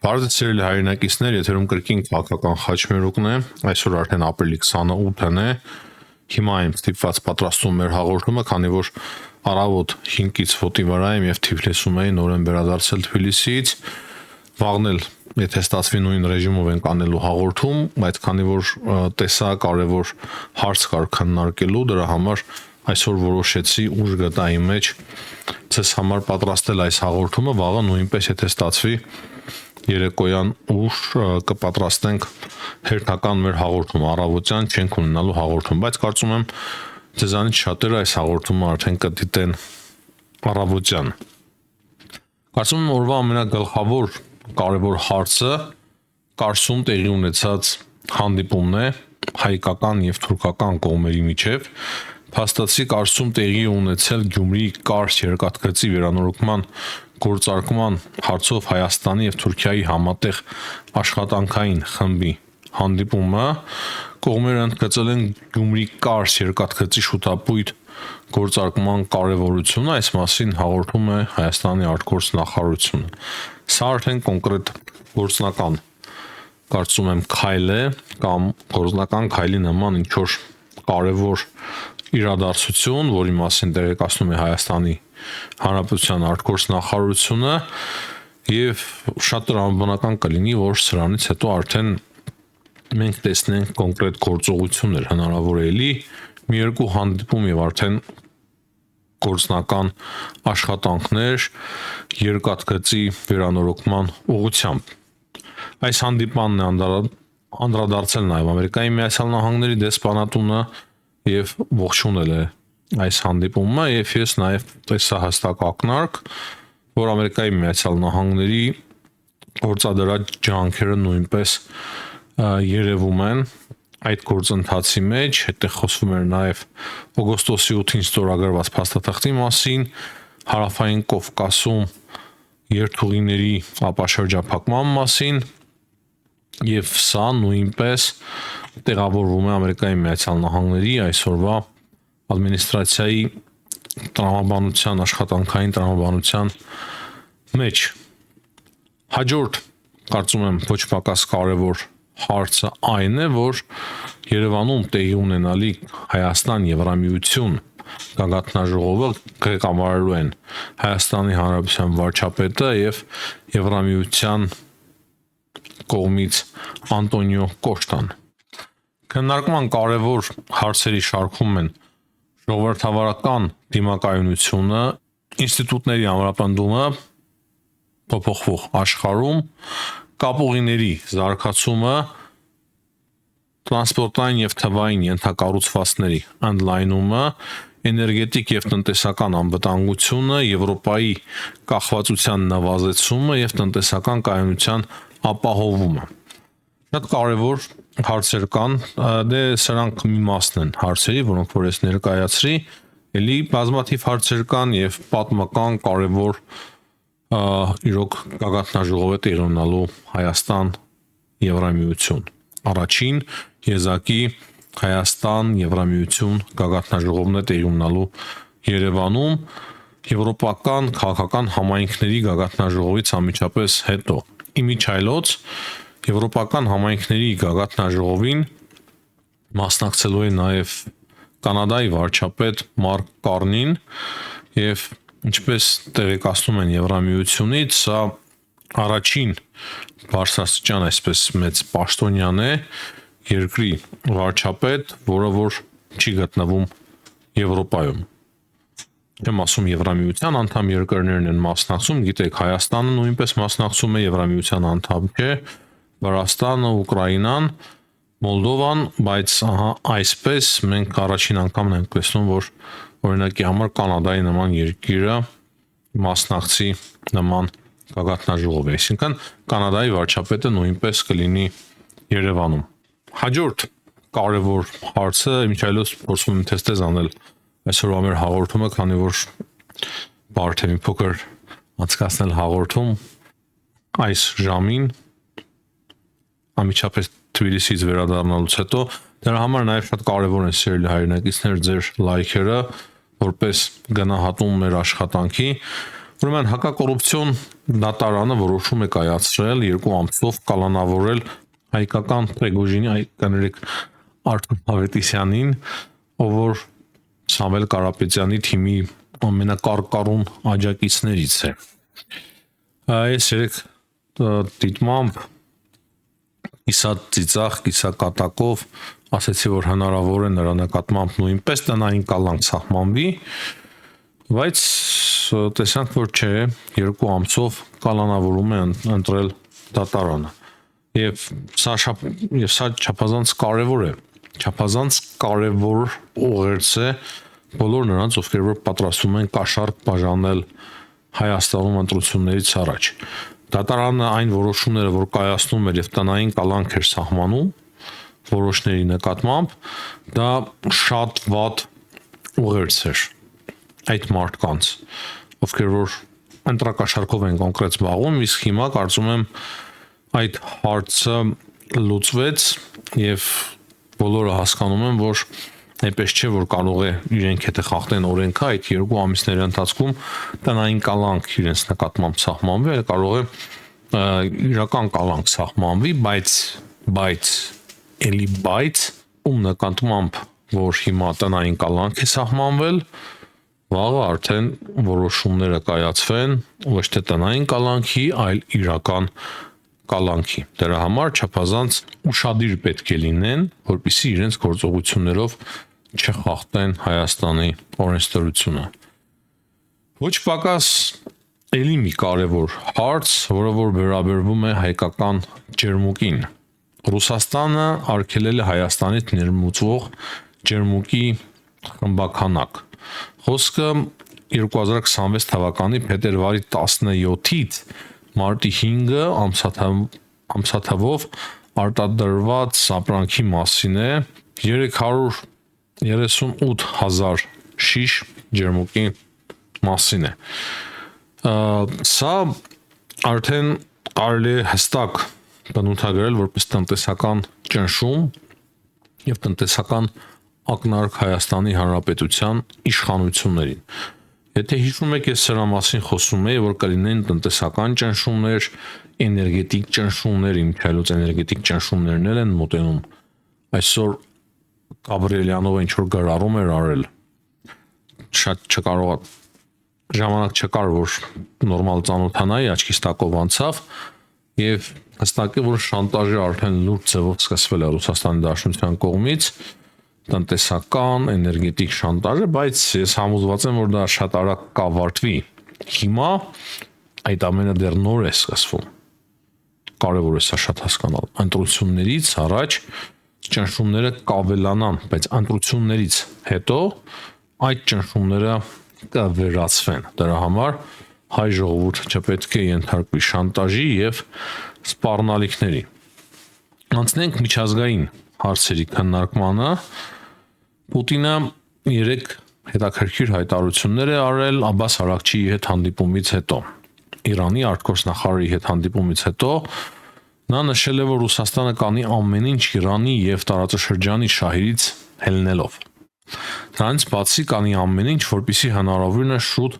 Բարդ սիրելի հայրենակիցներ, եթերում կրկին քաղաքական խաչմերուկն է, այսօր արդեն ապրիլի 28-ն է, հիմա եմ ստիպված պատրաստում մեր հաղորդումը, քանի որ առավոտ 5-ից ոտի վրա եմ և Թիֆլիսում էի, նոր եմ վերադարձել Թբիլիսիից, վաղն էլ, եթե ստացվի նույն ռեժիմով ենք անելու հաղորդում, բայց քանի որ տեսա կարևոր հարց կար քննարկելու, դրա համար այսօր որոշեցի ուժ գտա իմ մեջ ձեզ համար պատրաստել այս հաղորդումը, վաղը նույնպես եթե ստացվի երեկոյան ուշ կպատրաստենք հերթական մեր հաղորդումը, առավոտյան չենք ունենալու հաղորդում, բայց կարծում եմ ձեզանից շատերը այս հաղորդումը արդեն կդիտեն առավոտյան։ Կարծում եմ օրվա ամենագլխավոր կարևոր հարցը Կարսում տեղի ունեցած հանդիպումն է հայկական և թուրքական կողմերի միջև, փաստացի Կարսում տեղի ունեցել Գյումրիի Կարս երկաթգծի վերանորոգման գործարկման հարցով Հայաստանի և Թուրքիայի համատեղ աշխատանքային խմբի հանդիպումը, կողմերը ընդգծել են Գյումրի Կարս երկաթգծի շուտապույտ գործարկման կարևորությունը, այս մասին հաղորդում է Հայաստանի արտգործնախարարությունը։ Սա արդեն կոնկրետ գործնական, կարծում եմ, քայլ է կամ գործնական քայլի նման ինչ-որ կարևոր իրադարձություն, որի մասին տեղեկացնում է Հայաստանի Հանրապետության արտգործնախարարությունը և շատ տրամաբանական կլինի, որ սրանից հետո արդեն մենք տեսնենք կոնկրետ գործողություններ հնարավոր է էլի մի երկու հանդիպում և արդեն գործնական աշխատանքներ երկաթգծի վերանորոգման ուղղությամբ։ Այս հանդիպանն է անդրադարձել նաև Ամերիկայի Միացյալ Նահանգների դեսպանատունը և ողջունել է այս հանդիպումը և ես նաև տեսա հստակ ակնարկ, որ Ամերիկայի Միացյալ Նահանգների գործադրած ջանքերը նույնպես երևում են այդ գործընթացի մեջ, հետո խոսվում էր նաև օգոստոսի 8-ին ստորագրված փաստաթղթի մասին, Հարավային Կովկասում երթուղիների ապաշրջափակման մասին և սա նույնպես տեղավորվում է Ամերիկայի Միացյալ Նահանգների այսօրվա ադմինիստրացիայի տրամաբանության, աշխատանքային տրամաբանության մեջ։ Հաջորդ, կարծում եմ, ոչ պակաս կարևոր հարցը այն է, որ Երևանում տեղի ունենալի Հայաստան-Եվրամիություն գագաթնաժողովը ղեկավարելու են Հայաստանի Հանրապետության վարչապետը և Եվրամիության կողմից Անտոնիո Կոշտան։ Քննարկման կարևոր հարցերի շարքում են ժողովրդավարական դիմակայունությունը, ինստիտուտների ամրապնդումը փոփոխվող աշխարհում, կապուղիների զարգացումը, տրանսպորտային և թվային ենթակառուցվածքների ընդլայնումը, էներգետիկ և տնտեսական անվտանգությունը, Եվրոպայի կախվածության նվազեցումը և տնտեսական կայունության ապահովումը։ Շատ կարևոր հարցեր կան, սրանք մի մասն են հարցերի, որոնք որ ես ներկայացրի, էլի բազմաթիվ հարցեր կան և պատմական կարևոր իրոք գագաթնաժողով է տեղի ունենալու Հայաստան-Եվրամիություն։ Առաջին եզակի Հայաստան-Եվրամիություն գագաթնաժողովն է տեղի ունենալու Երևանում եվրոպական քաղաքական համայնքների գագաթնաժողովից անմիջապես հետո։ Իմիջիայլոց եվրոպական համայնքների գագաթնաժողովին մասնակցելու է նաև Կանադայի վարչապետ Մարկ Կարնին և ինչպես տեղեկացնում են Եվրամիությունից, սա առաջին բարձրաստիճան այսպես մեծ պաշտոնյան է երկրի վարչապետ, որը որ չի գտնվում Եվրոպայում։ Չեմ ասում Եվրամիության անդամ երկրներն են մասնակցում, գիտեք, Հայաստանը նույնպես մասնակցում է Եվրամիության անդամ չէ, Վրաստանը, Ուկրաինան, Մոլդովան, բայց այսպես մենք առաջին անգամն ենք տեսնում, որ օրինակի համար Կանադայի նման երկիրը մասնակցի նման գագաթնաժողովի, այսինքն Կանադայի վարչապետը նույնպես կլինի Երևանում։ Հաջորդ կարևոր հարցը, իմիջիայլոց փորձում եմ թեստեզ անել այսօրվա մեր հաղորդումը, քանի որ բարդ է մի փոքր անցկացնել հաղորդում այս ժամին անմիջապես Թբիլիսիից վերադառնալուց հետո, դրա համար նաև շատ կարևոր են սիրելի հայրենակիցներ ձեր լայքերը, որպես գնահատում մեր աշխատանքի, Ուրեմն հակակոռուպցիոն դատարանը որոշում է կայացրել 2 ամսով կալանավորել հայկական Պրեգոժինի կներեք Արթուր Ավետիսյանին, ով որ Սամվել Կարապետյանի թիմի ամենակարկառուն աջակիցներից է։ Այս երեք դիտմամբ կիսատ ծիծաղ, կիսակատակով ասեցի, որ հնարավոր է նրա նկատմամբ նույնպես տնային կալանք սահմանվի, բայց տեսանք, որ չէ, 2 ամսով կալանավորում է ընտրել դատարանը։ Եվ սա չափազանց կարևոր է, չափազանց կարևոր ուղերձ է բոլոր նրանց, ովքեր որ պատրաստվում են կաշառք բաժանել Հայաստանում ընտրություններից առաջ։ Դատարանը այն որոշումները, որ կայացնում էր եւ տնային կալանք էր սահմանում որոշների նկատմամբ, դա շատ վատ ուղերձ էր այդ մարդկանց, ովքեր որ ընտրակաշառքով են կոնկրետ զբաղվում, իսկ հիմա կարծում եմ այդ հարցը լուծվեց եւ բոլորը հասկանում են, որ այնպես չէ, որ կարող է իրենք եթե խախտեն օրենքը այդ 2 ամիսների ընթացքում տնային կալանք իրենց նկատմամբ սահմանվի, այլ կարող է իրական կալանք սահմանվի, բայց ում նկատմամբ որ հիմա տնային կալանք է սահմանվել, վաղը արդեն որոշումները կայացվեն ոչ թե տնային կալանքի, այլ իրական կալանքի։ Դրա համար չափազանց ուշադիր պետք է լինեն, որպեսզի իրենց գործողություններով չխախտեն Հայաստանի օրենսդրությունը։ Ոչ պակաս էլի մի կարևոր հարց, որը որ վերաբերվում է հայկական ջերմուկին։ Ռուսաստանը արգելել է Հայաստանից ներմուծվող ջերմուկի խմբականակ։ Խոսքը 2026 թվականի փետրվարի 17-ից մարտի 5-ը ամսաթվով արտադրված ապրանքի մասին է 338,000 շիշ ջերմուկի մասին է։ Սա արդեն կարելի է հստակ բնութագրել որպես տնտեսական ճնշում եւ տնտեսական ակնարկ Հայաստանի Հանրապետության իշխանություններին։ Եթե հիշում եք, ես սրա մասին խոսում եի, որ կլինեն տնտեսական ճնշումներ, էներգետիկ ճնշումներ, իմքայլոց էներգետիկ ճնշումներն են մոտենում։ Այսօր Գաբրիելյանով ինչ որ գրառում էր արել, շատ չկարողա ժամանակ չկար, որ նորմալ ծանոթանայի, աչքիս տակով անցավ եւ հստակ է, որ շանտաժը արդեն լուրջ ձևով սկսվել է Ռուսաստանի Դաշնության կողմից, տնտեսական, էներգետիկ շանտաժը, բայց ես համոզված եմ, որ դա շատ արագ կավարտվի։ Հիմա այդ ամենը դեռ նոր է սկսվում։ Կարևոր է սա շատ հասկանալ։ Ընտրություններից առաջ ճնշումները կավելանան, բայց ընտրություններից հետո այդ ճնշումները կվերացվեն։ Դրա համար հայ ժողովուրդը չպետք է ենթարկվի շանտաժի եւ սպառնալիքների։ Անցնենք միջազգային հարցերի քննարկմանը։ Պուտինը 3 հետաքրքիր հայտարարություններ է արել Աբբաս Արաքչիի հետ հանդիպումից հետո։ Իրանի արտգործնախարարի հետ հանդիպումից հետո նա նշել է, որ Ռուսաստանը կանի ամեն ինչ Իրանի եւ տարածաշրջանի շահերից հելնելով։ Դրանից բացի կանի ամեն ինչ, որպեսզի հնարավորինս շուտ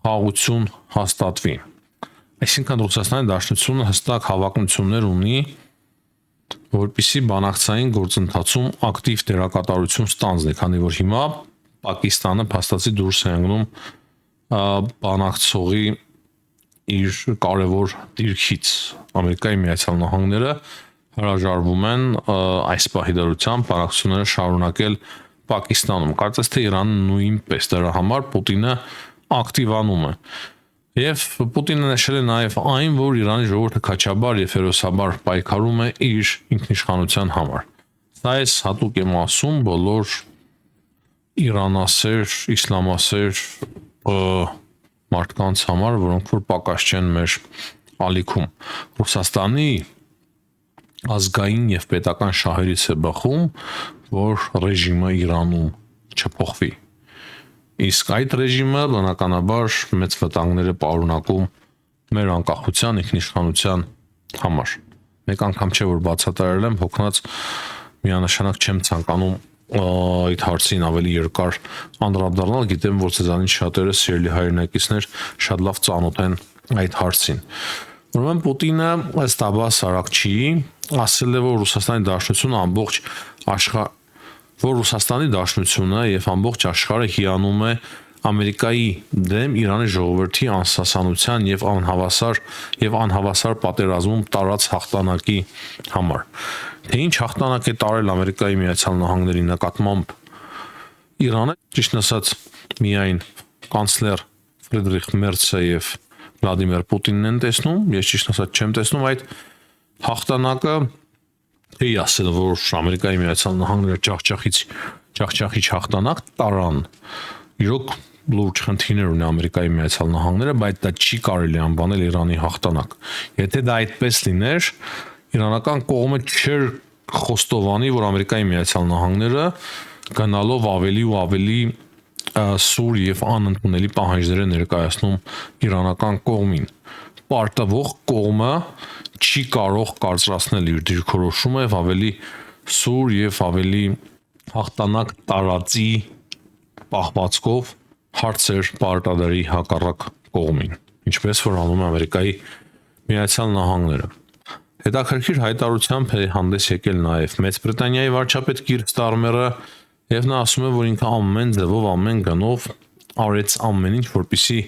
խաղաղություն հաստատվի։ Այսինքն Ռուսաստանի Դաշնությունը հստակ հավակնություններ ունի, որպեսզի բանակցային գործընթացում ակտիվ դերակատարություն ստանձնի, քանի որ հիմա Պակիստանը փաստացի դուրս է ընկնում բանակցողի իր կարևոր դիրքից։ Ամերիկայի Միացյալ Նահանգները հրաժարվում են այս պահի դրությամբ բանակցությունները շարունակել Պակիստանում։ Կարծես թե Իրանը նույնպես, դրա համար Պուտինը ակտիվանում է։ Եվ Պուտինը նշել է նաև այն, որ Իրանի ժողովուրդը քաչաբար եւ հերոսաբար պայքարում է իր ինքնիշխանության համար։ Սա է հատուկ եմ ասում բոլոր իրանասեր, իսլամասեր մարդկանց համար, որոնք որ պակաս չեն մեր ալիքում։ Ռուսաստանի ազգային եւ պետական շահերից է բխում, որ ռեժիմը Իրանում չփոխվի։ Իսկ այդ ռեժիմը բնականաբար մեծ վտանգներ է պարունակում մեր անկախության, ինքնիշխանության համար։ Մեկ անգամ չէ որ բացատրել եմ, հոգնած միանշանակ չեմ ցանկանում այդ հարցին ավելի երկար անդրադառնալ, գիտեմ, որ ցեզանից շատերը սիրելի հայրենակիցներ շատ լավ ծանոթ են այդ հարցին։ Ուրեմն Պուտինը ըստ Աբբաս Արաքչիի ասել է, որ Ռուսաստանի Դաշնությունը եւ ամբողջ աշխարհը հիանում է Ամերիկայի դեմ Իրանի ժողովրդի անսասանության եւ անհավասար պատերազմում տարած հաղթանակի համար։ Թե ինչ հաղթանակ է տարել Ամերիկայի Միացյալ Նահանգների նկատմամբ Իրանը, ճիշտ ասած, միայն կանցլեր Ֆրիդրիխ Մերցը եւ Վլադիմիր Պուտինն են տեսնում, ես ճիշտ ասած չեմ տեսնում այդ հաղթանակը։ Էի ասել, որ Ամերիկայի Միացյալ Նահանգները ջախջախիչ հաղթանակ տարան։ Իրոք լուրջ խնդիրներ ունի Ամերիկայի Միացյալ Նահանգները, բայց դա չի կարելի անվանել Իրանի հաղթանակ։ Եթե դա այդպես լիներ, իրանական կողմը չէր խոստովանի, որ Ամերիկայի Միացյալ Նահանգները գնալով ավելի ու ավելի սուր եւ անընդունելի պահանջներ է ներկայացնում իրանական կողմին։ Պարտավոր կողմը չի կարող կարծրացնել իր դիրքորոշումը եւ ավելի սուր եւ ավելի հաղթանակ տարածի պահվածքով հարցեր պարտադրի հակառակ կողմին, ինչպես որ անում է Ամերիկայի Միացյալ Նահանգները։ Հետաքրքիր հայտարարությամբ է հանդես եկել նաև Մեծ Բրիտանիայի վարչապետ Կիր Ստարմերը, եւ նա ասում է, որ ինքը ամեն ձևով, ամեն գնով արեց ամեն ինչ, որպեսզի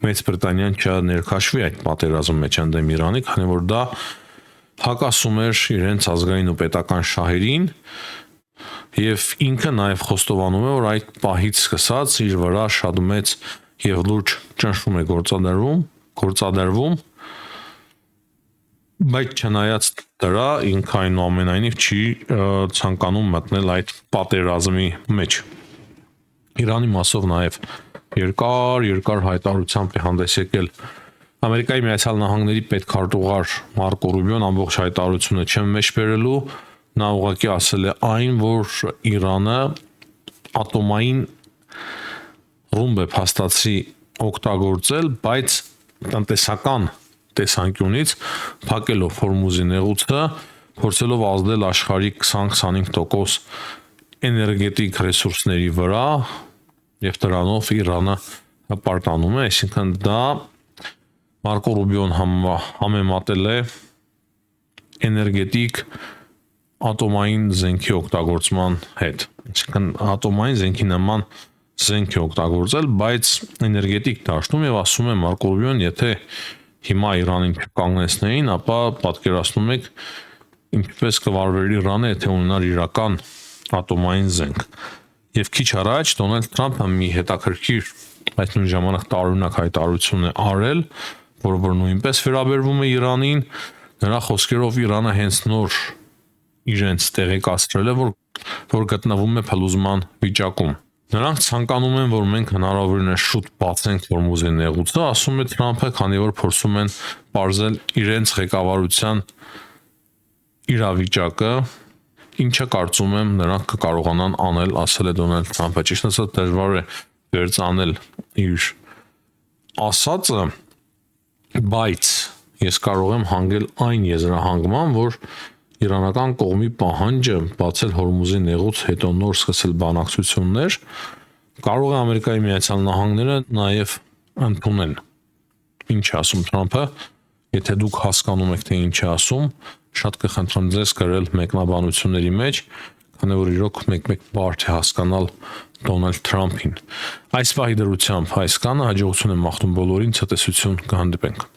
Մեծ Բրիտանիան չներքաշվի այդ պատերազմի մեջ ընդդեմ Իրանի, քանի որ դա հակասում էր իրենց ազգային ու պետական շահերին, եւ ինքը նաև խոստովանում է, որ այդ պահից սկսած իր վրա շատ մեծ եւ լուրջ ճնշում է գործադրվում, բայց չնայած դրա ինքը այնուամենայնիվ չի ցանկանում մտնել այդ պատերազմի մեջ։ Իրանի մասով նաև երկար հայտարարությամբ է հանդես եկել Ամերիկայի Միացյալ Նահանգների պետքարտուղար Մարկո Ռուբիոն, ամբողջ հայտարարությունը չեմ մեջ բերելու, նա ուղղակի ասել է այն, որ Իրանը ատոմային ռումբ է փաստացի օգտագործել, բայց տնտեսական տեսանկյունից փակելով Հորմուզի նեղուցը, փորձելով ազդել աշխարհի 20-25% էներգետիկ ռեսուրսների վրա եւ դրանով Իրանը հպարտանում է, այսինքն դա Մարկո Ռուբիոն համեմատել է էներգետիկ ատոմային զենքի օգտագործման հետ։ Այսինքն ատոմային զենքի նման զենք է օգտագործել, բայց էներգետիկ դաշտում եւ ասում է Մարկո Ռուբիոն, եթե հիմա Իրանին կանգնեցնեին, ապա պատկերացնում եք ինչպես կվարվեր Իրանը, եթե ունենար իրական ատոմային զենք։ Եվ քիչ առաջ Դոնալդ Թրամփը մի հետաքրքիր, բայց նույն ժամանակ տարօրինակ հայտարարություն է արել, որը նույնպես վերաբերվում է Իրանին, նրա խոսքերով Իրանը հենց նոր իրենց տեղեկացրել է, որ գտնվում է փլուզման վիճակում։ Նրանք ցանկանում են, որ մենք հնարավորինս շուտ բացենք Հորմուզի նեղուցը, ասում է Թրամփը, քանի որ փորձում են բարձել իրենց ղեկավարության իրավիճակը, ինչը կարծում եմ նրանք կկարողանան անել, ասել է Դոնալդ Թրամփը։ Ճիշտ ասած դժվար է վերցանել իր ասածը, բայց ես կարող եմ հանգել այն եզրահանգման, որ իրանական կողմի պահանջը բացել Հորմուզի նեղուց, հետո նոր սկսել բանակցություններ, կարող է Ամերիկայի Միացյալ Նահանգները նաև ընդունել։ Ինչ է ասում Թրամփը, եթե դուք հասկանում եք, թե ինչ է ասում, շատ կխնդրեմ ձեզ գրել մեկնաբանությունների մեջ, քանի որ իրոք մեկ-մեկ բարդ է հասկանալ Դոնալդ Թրամփին։ Այս պահի դրությամբ այս կանը հաջողություն եմ մաղթում բոլորին, ցտեսություն, կհանդիպենք։